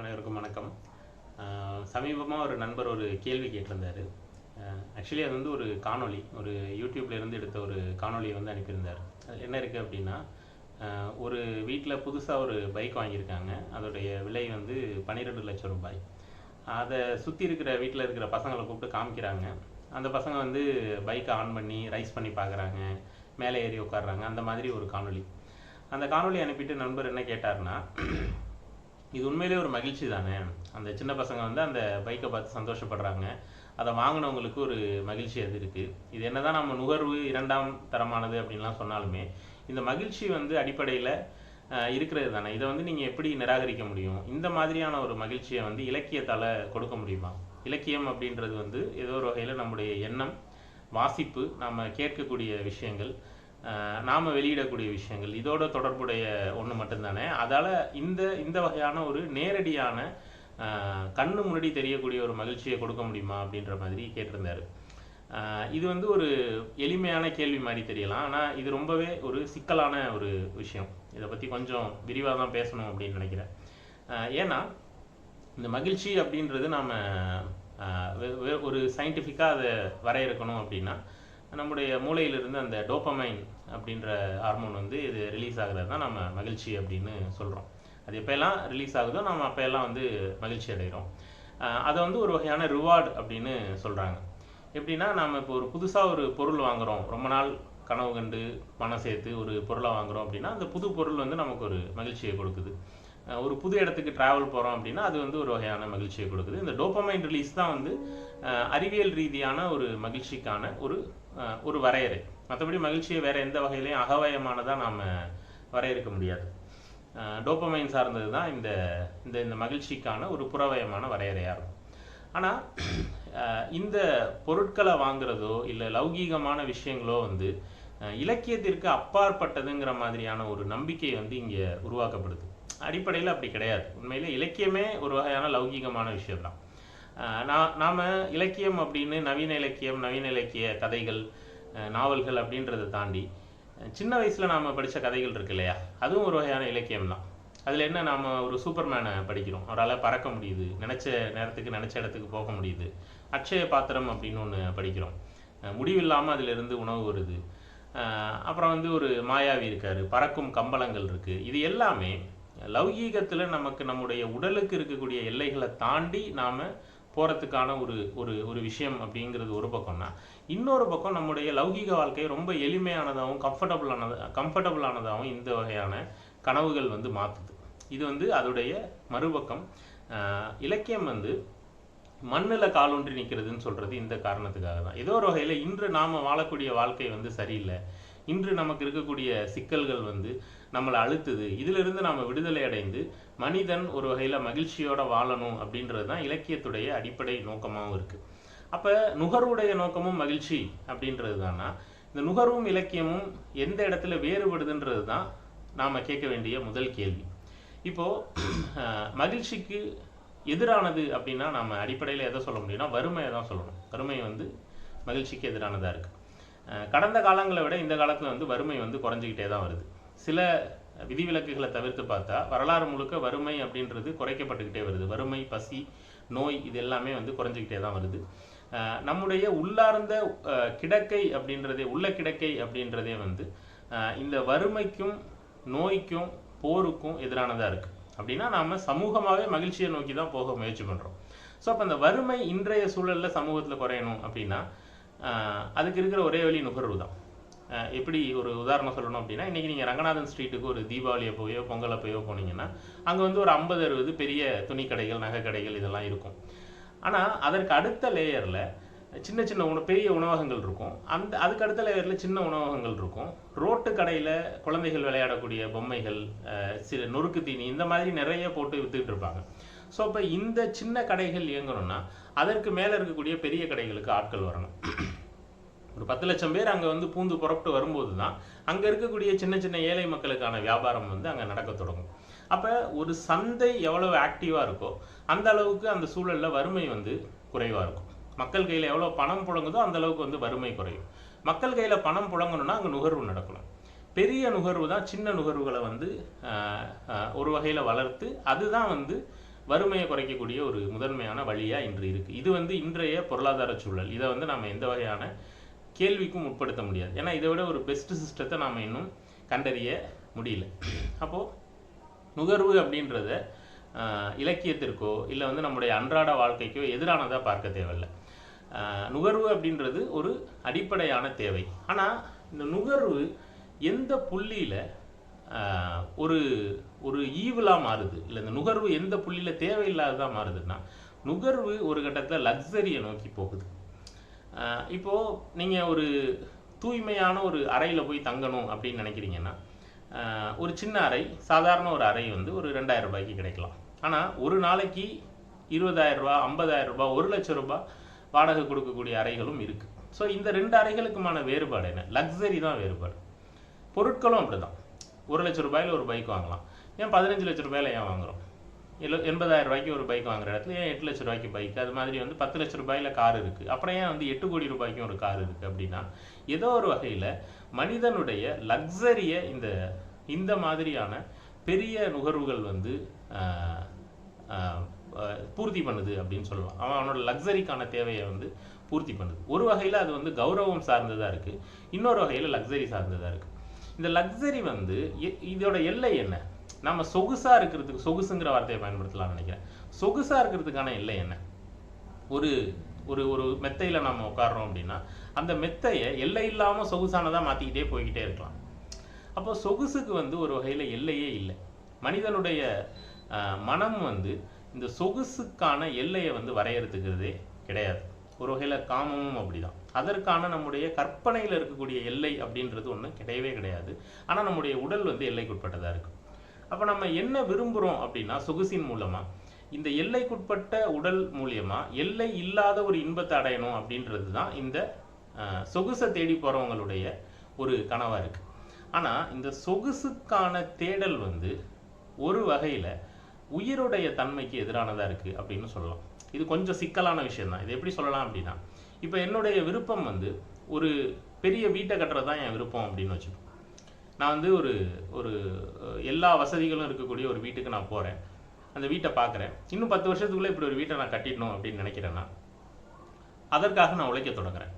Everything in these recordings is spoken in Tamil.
அனைவருக்கும் வணக்கம். சமீபமாக ஒரு நண்பர் ஒரு கேள்வி கேட்டிருந்தார். ஆக்சுவலி அது வந்து ஒரு காணொளி, ஒரு யூடியூப்லேருந்து எடுத்த ஒரு காணொளியை வந்து அனுப்பியிருந்தார். அது என்ன இருக்குது அப்படின்னா, ஒரு வீட்டில் புதுசாக ஒரு பைக் வாங்கியிருக்காங்க. அதோடைய விலை வந்து 12 லட்சம் ரூபாய். அதை சுற்றி இருக்கிற வீட்டில் இருக்கிற பசங்களை கூப்பிட்டு காமிக்கிறாங்க. அந்த பசங்க வந்து பைக்கை ஆன் பண்ணி ரைஸ் பண்ணி பார்க்குறாங்க, மேலே ஏறி உட்காடுறாங்க. அந்த மாதிரி ஒரு காணொளி. அந்த காணொளி அனுப்பிட்டு நண்பர் என்ன கேட்டார்னா, இது உண்மையிலே ஒரு மகிழ்ச்சி தானே, அந்த சின்ன பசங்க வந்து அந்த பைக்கை பார்த்து சந்தோஷப்படுறாங்க, அதை வாங்கினவங்களுக்கு ஒரு மகிழ்ச்சி அது இருக்குது. இது என்னதான் நம்ம நுகர்வு இரண்டாம் தரமானது அப்படின்லாம் சொன்னாலுமே இந்த மகிழ்ச்சி வந்து அடிப்படையில் இருக்கிறது தானே. இதை வந்து நீங்கள் எப்படி நிராகரிக்க முடியும்? இந்த மாதிரியான ஒரு மகிழ்ச்சியை வந்து இலக்கியத்தால் கொடுக்க முடியுமா? இலக்கியம் அப்படின்றது வந்து ஏதோ ஒரு வகையில் நம்முடைய எண்ணம், வாசிப்பு, நாம் கேட்கக்கூடிய விஷயங்கள், நாம் வெளியிடக்கூடிய விஷயங்கள், இதோட தொடர்புடைய ஒன்று மட்டும்தானே. அதால் இந்த இந்த வகையான ஒரு நேரடியான கண்ணு முன்னாடி தெரியக்கூடிய ஒரு மகிழ்ச்சியை கொடுக்க முடியுமா அப்படின்ற மாதிரி கேட்டிருந்தார். இது வந்து ஒரு எளிமையான கேள்வி மாதிரி தெரியலாம், ஆனால் இது ரொம்பவே ஒரு சிக்கலான ஒரு விஷயம். இதை பற்றி கொஞ்சம் விரிவாக தான் பேசணும் அப்படின்னு நினைக்கிறேன். ஏன்னா இந்த மகிழ்ச்சி அப்படின்றது நாம் ஒரு சயின்டிஃபிக்காக அதை வரையறுக்கணும் அப்படின்னா, நம்முடைய மூளையிலிருந்து அந்த டோப்பமைன் அப்படின்ற ஹார்மோன் வந்து இது ரிலீஸ் ஆகிறது தான் நம்ம மகிழ்ச்சி அப்படின்னு சொல்கிறோம். அது எப்போல்லாம் ரிலீஸ் ஆகுதோ நம்ம அப்போல்லாம் வந்து மகிழ்ச்சி அடைகிறோம். அதை வந்து ஒரு வகையான ரிவார்டு அப்படின்னு சொல்கிறாங்க. எப்படின்னா, நம்ம இப்போ ஒரு புதுசாக ஒரு பொருள் வாங்குகிறோம், ரொம்ப நாள் கனவு கண்டு பணம் சேர்த்து ஒரு பொருளை வாங்குகிறோம் அப்படின்னா, அந்த புது பொருள் வந்து நமக்கு ஒரு மகிழ்ச்சியை கொடுக்குது. ஒரு புது இடத்துக்கு ட்ராவல் போகிறோம் அப்படின்னா அது வந்து ஒரு வகையான மகிழ்ச்சியை கொடுக்குது. இந்த டோப்பமைன் ரிலீஸ் தான் வந்து அறிவியல் ரீதியான ஒரு மகிழ்ச்சிக்கான ஒரு வரையறை. மற்றபடி மகிழ்ச்சியை வேறு எந்த வகையிலையும் அகவயமானதாக நாம் வரையறுக்க முடியாது. டோப்பமைன் சார்ந்தது தான் இந்த இந்த மகிழ்ச்சிக்கான ஒரு புறவயமான வரையறையாக இருக்கும். ஆனால் இந்த பொருட்களை வாங்குறதோ இல்லை லௌகீகமான விஷயங்களோ வந்து இலக்கியத்திற்கு அப்பாற்பட்டதுங்கிற மாதிரியான ஒரு நம்பிக்கை வந்து இங்கே உருவாக்கப்படுது. அடிப்படையில் அப்படி கிடையாது. உண்மையிலே இலக்கியமே ஒரு வகையான லௌகீகமான விஷயம்தான். நாம் இலக்கியம் அப்படின்னு நவீன இலக்கியம், நவீன இலக்கிய கதைகள், நாவல்கள் அப்படின்றத தாண்டி சின்ன வயசில் நாம் படித்த கதைகள் இருக்கு இல்லையா, அதுவும் ஒரு வகையான இலக்கியம்தான். அதில் என்ன, நாம் ஒரு சூப்பர்மேனை படிக்கிறோம், அவரால் பறக்க முடியுது, நினச்ச நேரத்துக்கு நினச்ச இடத்துக்கு போக முடியுது. அட்சய பாத்திரம் அப்படின்னு ஒன்று படிக்கிறோம், முடிவில்லாமல் அதிலிருந்து உணவு வருது. அப்புறம் வந்து ஒரு மாயாவி இருக்கார், பறக்கும் கம்பளங்கள் இருக்குது. இது எல்லாமே லௌகீகத்தில் நமக்கு நம்முடைய உடலுக்கு இருக்கக்கூடிய எல்லைகளை தாண்டி நாம் போகிறதுக்கான ஒரு விஷயம் அப்படிங்கிறது ஒரு பக்கம்னா, இன்னொரு பக்கம் நம்முடைய லௌகீக வாழ்க்கையை ரொம்ப எளிமையானதாகவும் கம்ஃபர்டபுளானதாகவும் இந்த வகையான கனவுகள் வந்து மாற்றுது. இது வந்து அதோடைய மறுபக்கம். இலக்கியம் வந்து மண்ணில் காலூன்றி நிற்கிறதுன்னு சொல்கிறது இந்த காரணத்துக்காக தான். ஏதோ ஒரு வகையில் இன்று நாம் வாழக்கூடிய வாழ்க்கை வந்து சரியில்லை, இன்று நமக்கு இருக்கக்கூடிய சிக்கல்கள் வந்து நம்மளை அழுத்துது, இதிலிருந்து நாம் விடுதலை அடைந்து மனிதன் ஒரு வகையில் மகிழ்ச்சியோடு வாழணும் அப்படின்றது தான் இலக்கியத்துடைய அடிப்படை நோக்கமாகவும் இருக்குது. அப்போ நுகர்வுடைய நோக்கமும் மகிழ்ச்சி அப்படின்றது தானா, இந்த நுகர்வும் இலக்கியமும் எந்த இடத்துல வேறுபடுதுன்றது தான் நாம் கேட்க வேண்டிய முதல் கேள்வி. இப்போது மகிழ்ச்சிக்கு எதிரானது அப்படின்னா நாம் அடிப்படையில் எதை சொல்ல முடியும்னா வறுமையை தான் சொல்லணும். வறுமை வந்து மகிழ்ச்சிக்கு எதிரானதாக இருக்குது. கடந்த காலங்களை விட இந்த காலத்தில் வந்து வறுமை வந்து குறைஞ்சிக்கிட்டே தான் வருது. சில விதிவிலக்குகளை தவிர்த்து பார்த்தா வரலாறு முழுக்க வறுமை அப்படின்றது குறைக்கப்பட்டுக்கிட்டே வருது. வறுமை, பசி, நோய் இது எல்லாமே வந்து குறைஞ்சிக்கிட்டே தான் வருது. நம்முடைய உள்ளார்ந்த கிடக்கை அப்படின்றதே, உள்ள கிடக்கை அப்படின்றதே வந்து இந்த வறுமைக்கும் நோய்க்கும் போருக்கும் எதிரானதாக இருக்குது. அப்படின்னா நாம் சமூகமாகவே மகிழ்ச்சியை நோக்கி தான் போக முயற்சி பண்ணுறோம். ஸோ அப்போ அந்த வறுமை இன்றைய சூழலில் சமூகத்தில் குறையணும் அப்படின்னா அதுக்கு இருக்கிற ஒரே வழி நுகர்வு தான். எப்படி ஒரு உதாரணம் சொல்லணும் அப்படின்னா, இன்றைக்கி நீங்கள் ரங்கநாதன் ஸ்ட்ரீட்டுக்கு ஒரு தீபாவளி அப்போயோ பொங்கல் அப்போயோ போனீங்கன்னா அங்கே வந்து ஒரு 50-60 பெரிய துணி கடைகள், நகை கடைகள் இதெல்லாம் இருக்கும். ஆனால் அதற்கு அடுத்த லேயரில் சின்ன சின்ன பெரிய உணவகங்கள் இருக்கும். அதுக்கு அடுத்த லேயரில் சின்ன உணவகங்கள் இருக்கும். ரோட்டு கடையில் குழந்தைகள் விளையாடக்கூடிய பொம்மைகள், சில நொறுக்கு தீனி, இந்த மாதிரி நிறைய போட்டு விற்றுக்கிட்டு இருப்பாங்க. ஸோ இப்போ இந்த சின்ன கடைகள் இயங்கணும்னா அதற்கு மேலே இருக்கக்கூடிய பெரிய கடைகளுக்கு ஆட்கள் வரணும். ஒரு 10 லட்சம் பேர் அங்கே வந்து பூந்து புறப்பட்டு வரும்போது தான் அங்கே இருக்கக்கூடிய சின்ன சின்ன ஏழை மக்களுக்கான வியாபாரம் வந்து அங்கே நடக்க தொடங்கும். அப்போ ஒரு சந்தை எவ்வளவு ஆக்டிவாக இருக்கோ அந்த அளவுக்கு அந்த சூழலில் வறுமை வந்து குறைவாக இருக்கும். மக்கள் கையில் எவ்வளோ பணம் புழங்குதோ அந்த அளவுக்கு வந்து வறுமை குறையும். மக்கள் கையில் பணம் புழங்கணும்னா அங்கே நுகர்வு நடக்கணும். பெரிய நுகர்வு தான் சின்ன நுகர்வுகளை வந்து ஒரு வகையில் வளர்த்து அதுதான் வந்து வறுமையை குறைக்கக்கூடிய ஒரு முதன்மையான வழியாக இன்று இருக்குது. இது வந்து இன்றைய பொருளாதார சூழல். இதை வந்து நம்ம எந்த வகையான கேள்விக்கும் உட்படுத்த முடியாது. ஏன்னா இதை விட ஒரு பெஸ்ட் சிஸ்டத்தை நாம் இன்னும் கண்டறிய முடியல. அப்போது நுகர்வு அப்படின்றத இலக்கியத்திற்கோ இல்லை வந்து நம்முடைய அன்றாட வாழ்க்கைக்கோ எதிரானதாக பார்க்க தேவையில்லை. நுகர்வு அப்படின்றது ஒரு அடிப்படையான தேவை. ஆனால் இந்த நுகர்வு எந்த புள்ளியில் ஒரு ஒரு ஈவிலாக மாறுது, இல்லை இந்த நுகர்வு எந்த புள்ளியில் தேவையில்லாததாக மாறுதுன்னா, நுகர்வு ஒரு கட்டத்தில் லக்ஸரியை நோக்கி போகுது. இப்போது நீங்கள் ஒரு தூய்மையான ஒரு அறையில் போய் தங்கணும் அப்படின்னு நினைக்கிறீங்கன்னா, ஒரு சின்ன அறை, சாதாரண ஒரு அறை வந்து ஒரு 2000 ரூபாய்க்கு கிடைக்கலாம். ஆனால் ஒரு நாளைக்கு 20,000 ரூபா, 50,000 ரூபா, 1,00,000 ரூபா வாடகை கொடுக்கக்கூடிய அறைகளும் இருக்குது. ஸோ இந்த 2 அறைகளுக்குமான வேறுபாடு என்ன? லக்ஸரி தான் வேறுபாடு. பொருட்களும் அப்படி தான். 1,00,000 ரூபாயில் ஒரு பைக் வாங்கலாம். ஏன் 15 லட்ச ரூபாயில் ஏன் வாங்குகிறோம்? 80,000 ரூபாய்க்கு ஒரு பைக் வாங்குற இடத்துல ஏன் 8 லட்ச ரூபாய்க்கு பைக்? அது மாதிரி வந்து 10 லட்ச ரூபாயில் கார் இருக்குது. அப்புறம் ஏன் வந்து 8 கோடி ரூபாய்க்கும் ஒரு கார் இருக்குது அப்படின்னா, ஏதோ ஒரு வகையில் மனிதனுடைய லக்ஸரியை இந்த மாதிரியான பெரிய நுகர்வுகள் வந்து பூர்த்தி பண்ணுது அப்படின்னு சொல்லலாம். அவனோட லக்ஸரிக்கான தேவையை வந்து பூர்த்தி பண்ணுது. ஒரு வகையில் அது வந்து கௌரவம் சார்ந்ததாக இருக்குது, இன்னொரு வகையில் லக்ஸரி சார்ந்ததாக இருக்குது. இந்த லக்ஸரி வந்து இதோட எல்லை என்ன? நம்ம சொகுசாக இருக்கிறதுக்கு, சொகுசுங்கிற வார்த்தையை பயன்படுத்தலாம்னு நினைக்கிறேன். சொகுசாக இருக்கிறதுக்கான எல்லை என்ன? ஒரு ஒரு ஒரு மெத்தையில் நம்ம உட்காடுறோம் அப்படின்னா அந்த மெத்தையை எல்லை இல்லாமல் சொகுசானதாக மாற்றிக்கிட்டே போய்கிட்டே இருக்கலாம். அப்போ சொகுசுக்கு வந்து ஒரு வகையில் எல்லையே இல்லை. மனிதனுடைய மனம் வந்து இந்த சொகுசுக்கான எல்லையை வந்து வரையறுத்துக்கிறதே கிடையாது. ஒரு வகையில் காமமும் அப்படிதான். அதற்கான நம்முடைய கற்பனையில் இருக்கக்கூடிய எல்லை அப்படின்றது ஒன்று கிடையவே கிடையாது. ஆனால் நம்முடைய உடல் வந்து எல்லைக்குட்பட்டதாக இருக்குது. அப்போ நம்ம என்ன விரும்புகிறோம் அப்படின்னா, சொகுசின் மூலமாக இந்த எல்லைக்குட்பட்ட உடல் மூலியமாக எல்லை இல்லாத ஒரு இன்பத்தை அடையணும் அப்படின்றது தான் இந்த சொகுசை தேடி போகிறவங்களுடைய ஒரு கனவாக இருக்குது. ஆனால் இந்த சொகுசுக்கான தேடல் வந்து ஒரு வகையில் உயிருடைய தன்மைக்கு எதிரானதாக இருக்குது அப்படின்னு சொல்லலாம். இது கொஞ்சம் சிக்கலான விஷயம்தான். இது எப்படி சொல்லலாம் அப்படின்னா, இப்போ என்னுடைய விருப்பம் வந்து ஒரு பெரிய வீட்டை கட்டுறது தான் என் விருப்பம் அப்படின்னு வச்சுக்கோம். நான் வந்து ஒரு எல்லா வசதிகளும் இருக்கக்கூடிய ஒரு வீட்டுக்கு நான் போகிறேன், அந்த வீட்டை பார்க்குறேன். இன்னும் 10 வருஷத்துக்குள்ளே இப்படி ஒரு வீட்டை நான் கட்டிடணும் அப்படின்னு நினைக்கிறேன்னா, அதற்காக நான் உழைக்க தொடங்குறேன்.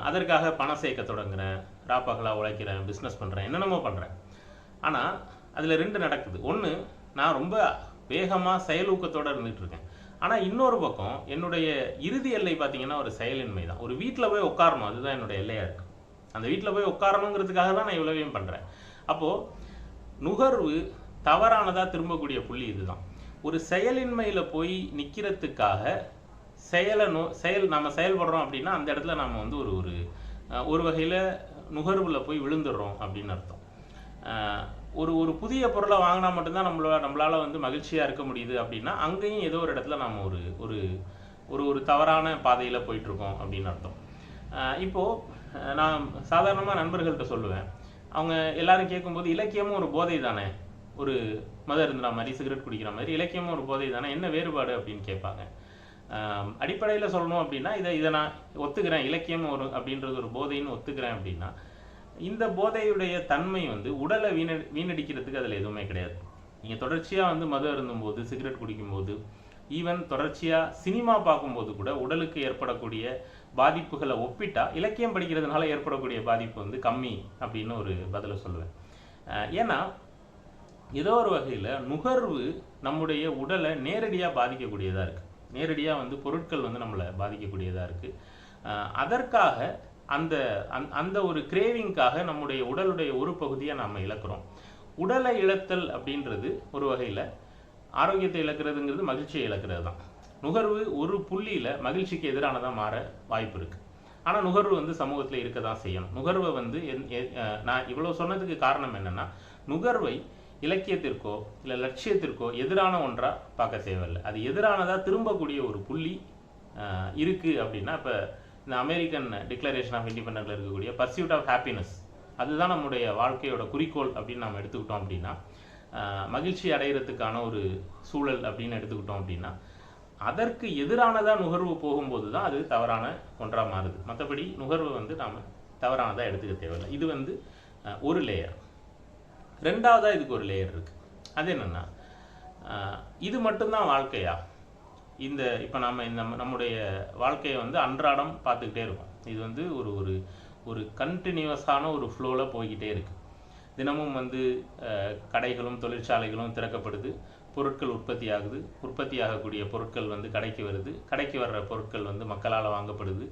அதற்காக பணம் சேர்க்க தொடங்குறேன், ராப்பகலாக உழைக்கிறேன், பிஸ்னஸ் பண்ணுறேன், என்னென்னமோ பண்ணுறேன். ஆனால் அதில் 2 நடக்குது. ஒன்று, நான் ரொம்ப வேகமாக செயலூக்கத்தோடு இருந்துகிட்டு இருக்கேன். ஆனால் இன்னொரு பக்கம் என்னுடைய இறுதி எல்லை பார்த்தீங்கன்னா ஒரு செயலின்மை தான். ஒரு வீட்டில் போய் உட்காரணும், அதுதான் என்னுடைய எல்லையாக இருக்குது. அந்த வீட்டில் போய் உட்காரணுங்கிறதுக்காக தான் நான் இவ்வளவையும் பண்ணுறேன். அப்போது நுகர்வு தவறானதாக திரும்பக்கூடிய புள்ளி இதுதான். ஒரு செயலின்மையில் போய் நிற்கிறதுக்காக நம்ம செயல்படுறோம் அப்படின்னா அந்த இடத்துல நம்ம வந்து ஒரு வகையில் நுகர்வில் போய் விழுந்துடுறோம் அப்படின்னு அர்த்தம். ஒரு புதிய பொருளை வாங்கினா மட்டும்தான் நம்மளால் வந்து மகிழ்ச்சியாக இருக்க முடியுது அப்படின்னா அங்கேயும் ஏதோ ஒரு இடத்துல நம்ம ஒரு தவறான பாதையில் போயிட்டுருக்கோம் அப்படின்னு அர்த்தம். இப்போது நான் சாதாரணமாக நண்பர்கள்ட்ட சொல்லுவேன், அவங்க எல்லாரும் கேட்கும்போது இலக்கியமும் ஒரு போதை தானே, ஒரு மதம் இருந்துற மாதிரி சிகரெட் குடிக்கிற மாதிரி இலக்கியமும் ஒரு போதை தானே, என்ன வேறுபாடு அப்படின்னு கேட்பாங்க. அடிப்படையில் சொல்லணும் அப்படின்னா இதை நான் ஒத்துக்கிறேன், இலக்கியம் அப்படின்றது ஒரு போதைன்னு ஒத்துக்கிறேன். அப்படின்னா இந்த போதையுடைய தன்மை வந்து உடலை வீணடிக்கிறதுக்கு அதில் எதுவுமே கிடையாது. நீங்கள் தொடர்ச்சியாக வந்து மது அருந்தும்போது, சிகரெட் குடிக்கும்போது, ஈவன் தொடர்ச்சியாக சினிமா பார்க்கும்போது கூட உடலுக்கு ஏற்படக்கூடிய பாதிப்புகளை ஒப்பிட்டா இலக்கியம் படிக்கிறதுனால ஏற்படக்கூடிய பாதிப்பு வந்து கம்மி அப்படின்னு ஒரு பதிலை சொல்லுவேன். ஏன்னா ஏதோ ஒரு வகையில் நுகர்வு நம்முடைய உடலை நேரடியாக பாதிக்கக்கூடியதாக இருக்குது. நேரடியாக வந்து பொருட்கள் வந்து நம்மளை பாதிக்கக்கூடியதாக இருக்குது. அதற்காக அந்த ஒரு கிரேவிங்காக நம்முடைய உடலுடைய ஒரு பகுதியை நாம் இழக்கிறோம். உடலை இழத்தல் அப்படின்றது ஒரு வகையில் ஆரோக்கியத்தை இழக்கிறதுங்கிறது மகிழ்ச்சியை இழக்கிறது தான். நுகர்வு ஒரு புள்ளியில் மகிழ்ச்சிக்கு எதிரானதாக மாற வாய்ப்பு இருக்குது. ஆனால் நுகர்வு வந்து சமூகத்தில் இருக்க தான் செய்யணும். நுகர்வை வந்து நான் இவ்வளோ சொன்னதுக்கு காரணம் என்னென்னா, நுகர்வை இலக்கியத்திற்கோ இல்லை லட்சியத்திற்கோ எதிரான ஒன்றாக பார்க்க தேவையில்லை. அது எதிரானதாக திரும்பக்கூடிய ஒரு புள்ளி இருக்குது அப்படின்னா, இப்போ இந்த அமெரிக்கன் டிக்ளரேஷன் ஆஃப் இண்டிபெண்டன்ஸில் இருக்கக்கூடிய பர்சியூட் ஆஃப் ஹாப்பினஸ், அதுதான் நம்முடைய வாழ்க்கையோட குறிக்கோள் அப்படின்னு நம்ம எடுத்துக்கிட்டோம் அப்படின்னா, மகிழ்ச்சி அடைகிறதுக்கான ஒரு சூழல் அப்படின்னு எடுத்துக்கிட்டோம் அப்படின்னா, அதற்கு எதிரானதாக நுகர்வு போகும்போது தான் அது தவறான ஒன்றாக மாறுது. மற்றபடி நுகர்வு வந்து நாம் தவறானதாக எடுத்துக்க தேவையில்லை. இது வந்து ஒரு லேயர். ரெண்டாவதாக இதுக்கு ஒரு லேயர் இருக்குது. அது என்னென்னா, இது மட்டும்தான் வாழ்க்கையா? இப்போ நம்ம நம்முடைய வாழ்க்கையை வந்து அன்றாடம் பார்த்துக்கிட்டே இருக்கோம். இது வந்து ஒரு ஒரு ஒரு கண்டினியூஸான ஒரு ஃப்ளோவில் போய்கிட்டே இருக்குது. தினமும் வந்து கடைகளும் தொழிற்சாலைகளும் திறக்கப்படுது, பொருட்கள் உற்பத்தி ஆகுது, உற்பத்தி ஆகக்கூடிய பொருட்கள் வந்து கடைக்கு வருது, கடைக்கு வர்ற பொருட்கள் வந்து மக்களால் வாங்கப்படுது,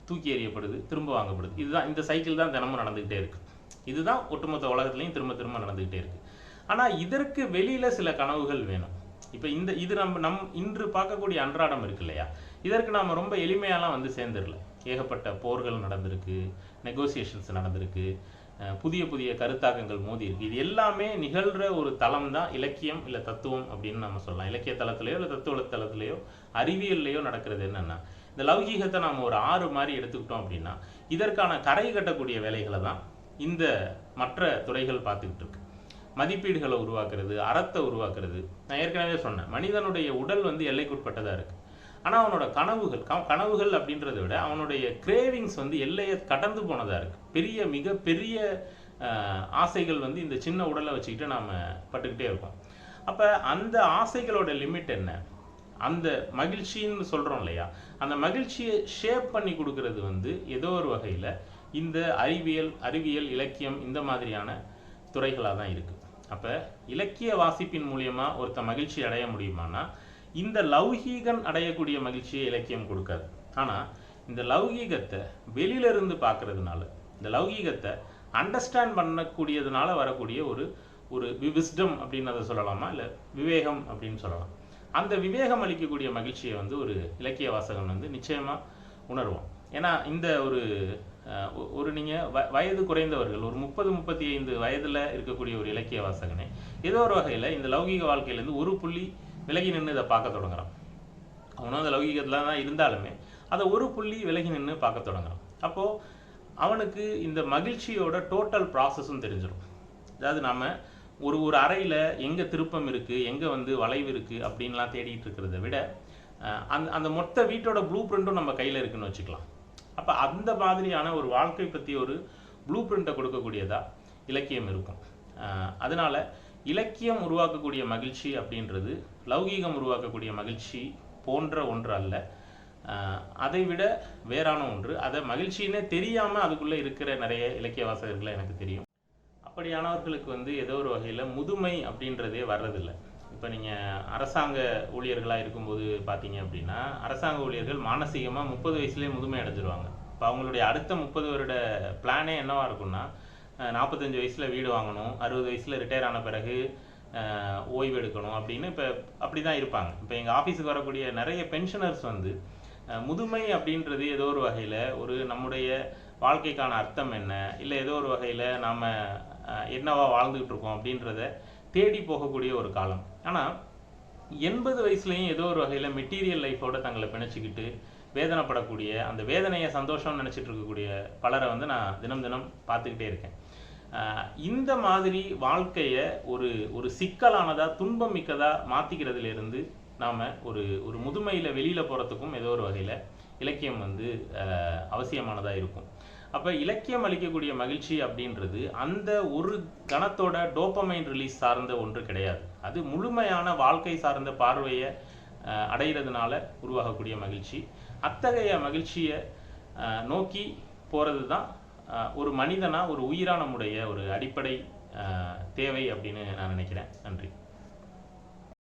தூக்கி எறியப்படுது, திரும்ப வாங்கப்படுது. இதுதான், இந்த சைக்கிள் தான் தினமும் நடந்துக்கிட்டே இருக்குது. இதுதான் ஒட்டுமொத்த உலகத்துலையும் திரும்ப திரும்ப நடந்துக்கிட்டே இருக்குது. ஆனால் இதற்கு வெளியில் சில கனவுகள் வேணும். இப்போ இது நம்ம இன்று பார்க்கக்கூடிய அன்றாடம் இருக்கு இல்லையா, இதற்கு நாம் ரொம்ப எளிமையாலாம் வந்து சேர்ந்துடல. ஏகப்பட்ட போர்கள் நடந்திருக்கு, நெகோசியேஷன்ஸ் நடந்திருக்கு, புதிய புதிய கருத்தாக்கங்கள் மோதி இருக்கு. இது எல்லாமே நிகழ்கிற ஒரு தளம் தான் இலக்கியம் இல்லை தத்துவம் அப்படின்னு நம்ம சொல்லலாம். இலக்கிய தளத்திலேயோ இல்லை தத்துவ தளத்திலேயோ அறிவியல்லையோ நடக்கிறது என்னென்னா, இந்த லௌகீகத்தை நாம் ஒரு ஆறு மாதிரி எடுத்துக்கிட்டோம் அப்படின்னா இதற்கான கரை கட்டக்கூடிய வேலைகளை தான் இந்த மற்ற துறைகள் பார்த்துக்கிட்டு இருக்கு. மதிப்பீடுகளை உருவாக்குறது, அறத்தை உருவாக்குறது. நான் ஏற்கனவே சொன்னேன், மனிதனுடைய உடல் வந்து எல்லைக்குட்பட்டதாக இருக்குது. ஆனால் அவனோட கனவுகள் அப்படின்றத விட அவனுடைய கிரேவிங்ஸ் வந்து எல்லையை கடந்து போனதாக இருக்குது. மிகப்பெரிய ஆசைகள் வந்து இந்த சின்ன உடலை வச்சுக்கிட்டு நாம் பட்டுக்கிட்டே இருக்கோம். அப்போ அந்த ஆசைகளோட லிமிட் என்ன? அந்த மகிழ்ச்சின்னு சொல்கிறோம் இல்லையா, அந்த மகிழ்ச்சியை ஷேப் பண்ணி கொடுக்கறது வந்து ஏதோ ஒரு வகையில் இந்த அறிவியல் இலக்கியம் இந்த மாதிரியான துறைகளாக தான் இருக்குது. அப்போ இலக்கிய வாசிப்பின் மூலியமாக ஒருத்த மகிழ்ச்சி அடைய முடியுமானா, இந்த லௌகீகன் அடையக்கூடிய மகிழ்ச்சியை இலக்கியம் கொடுக்காது. ஆனால் இந்த லௌகீகத்தை வெளியிலிருந்து பார்க்கறதுனால, இந்த லௌகீகத்தை அண்டர்ஸ்டாண்ட் பண்ணக்கூடியதுனால வரக்கூடிய ஒரு விஸ்டம் அப்படின்னு அதை சொல்லலாமா, இல்லை விவேகம் அப்படின்னு சொல்லலாம். அந்த விவேகம் அளிக்கக்கூடிய மகிழ்ச்சியை வந்து ஒரு இலக்கிய வாசகன் வந்து நிச்சயமாக உணர்வான். ஏன்னா இந்த ஒரு நீங்கள் வயது குறைந்தவர்கள், ஒரு 30-35 வயதில் இருக்கக்கூடிய ஒரு இலக்கிய வாசகனே ஏதோ ஒரு வகையில் இந்த லௌகீக வாழ்க்கையிலேருந்து ஒரு புள்ளி விலகி நின்று இதை பார்க்க தொடங்குறான். அவனும் அந்த லௌகீகத்தில் தான் இருந்தாலுமே அதை ஒரு புள்ளி விலகி நின்று பார்க்க தொடங்குறான். அப்போது அவனுக்கு இந்த மகிழ்ச்சியோட டோட்டல் ப்ராசஸும் தெரிஞ்சிடும். அதாவது நாம் ஒரு அறையில் எங்கே திருப்பம் இருக்குது, எங்கே வந்து வளைவு இருக்குது அப்படின்லாம் தேடிட்டு இருக்கிறத விட அந்த மொத்த வீட்டோட ப்ளூ பிரிண்ட்டும் நம்ம கையில் இருக்குன்னு வச்சுக்கலாம். அப்போ அந்த மாதிரியான ஒரு வாழ்க்கை பற்றி ஒரு ப்ளூ பிரிண்ட்டை கொடுக்கக்கூடியதாக இலக்கியம் இருக்கும். அதனால் இலக்கியம் உருவாக்கக்கூடிய மகிழ்ச்சி அப்படின்றது லௌகீகம் உருவாக்கக்கூடிய மகிழ்ச்சி போன்ற ஒன்று அல்ல, அதை விட வேறான ஒன்று. அதை மகிழ்ச்சின்னே தெரியாமல் அதுக்குள்ளே இருக்கிற நிறைய இலக்கிய வாசகர்களை எனக்கு தெரியும். அப்படியானவர்களுக்கு வந்து ஏதோ ஒரு வகையில் முதுமை அப்படின்றதே வர்றதில்லை. இப்போ நீங்கள் அரசாங்க ஊழியர்களாக இருக்கும்போது பார்த்தீங்க அப்படின்னா, அரசாங்க ஊழியர்கள் மானசீகமாக 30 வயசுலேயே முதுமை அடைஞ்சிருவாங்க. இப்போ அவங்களுடைய அடுத்த 30 வருட பிளானே என்னவாக இருக்குன்னா, 45 வயசில் வீடு வாங்கணும், 60 வயசில் ரிட்டையர் ஆன பிறகு ஓய்வு எடுக்கணும் அப்படின்னு இப்போ அப்படி தான் இருப்பாங்க. இப்போ எங்கள் ஆஃபீஸுக்கு வரக்கூடிய நிறைய பென்ஷனர்ஸ் வந்து முதுமை அப்படின்றது ஏதோ ஒரு வகையில் ஒரு நம்முடைய வாழ்க்கைக்கான அர்த்தம் என்ன, இல்லை ஏதோ ஒரு வகையில் நாம் என்னவா வாழ்ந்துக்கிட்டு இருக்கோம் அப்படின்றத தேடி போகக்கூடிய ஒரு காலம். ஆனால் 80 வயசுலேயும் ஏதோ ஒரு வகையில் மெட்டீரியல் லைஃபோட தங்களை பிணைச்சிக்கிட்டு வேதனைப்படக்கூடிய, அந்த வேதனையை சந்தோஷம்னு நினச்சிட்டு இருக்கக்கூடிய பலரை வந்து நான் தினம் தினம் பார்த்துக்கிட்டே இருக்கேன். இந்த மாதிரி வாழ்க்கையை ஒரு சிக்கலானதாக துன்பம் மிக்கதாக மாற்றிக்கிறதுலேருந்து நாம் ஒரு முதுமையில் வெளியில் போகிறதுக்கும் ஏதோ ஒரு வகையில் இலக்கியம் வந்து அவசியமானதாக இருக்கும். அப்போ இலக்கியம் அளிக்கக்கூடிய மகிழ்ச்சி அப்படின்றது அந்த ஒரு கணத்தோட டோப்பமைன் ரிலீஸ் சார்ந்த ஒன்று கிடையாது. அது முழுமையான வாழ்க்கை சார்ந்த பார்வையை அடைகிறதுனால உருவாகக்கூடிய மகிழ்ச்சி. அத்தகைய மகிழ்ச்சியை நோக்கி போகிறது தான் ஒரு மனிதனா, ஒரு உயிரானமுடைய ஒரு அடிப்படை தேவை அப்படின்னு நான் நினைக்கிறேன். நன்றி.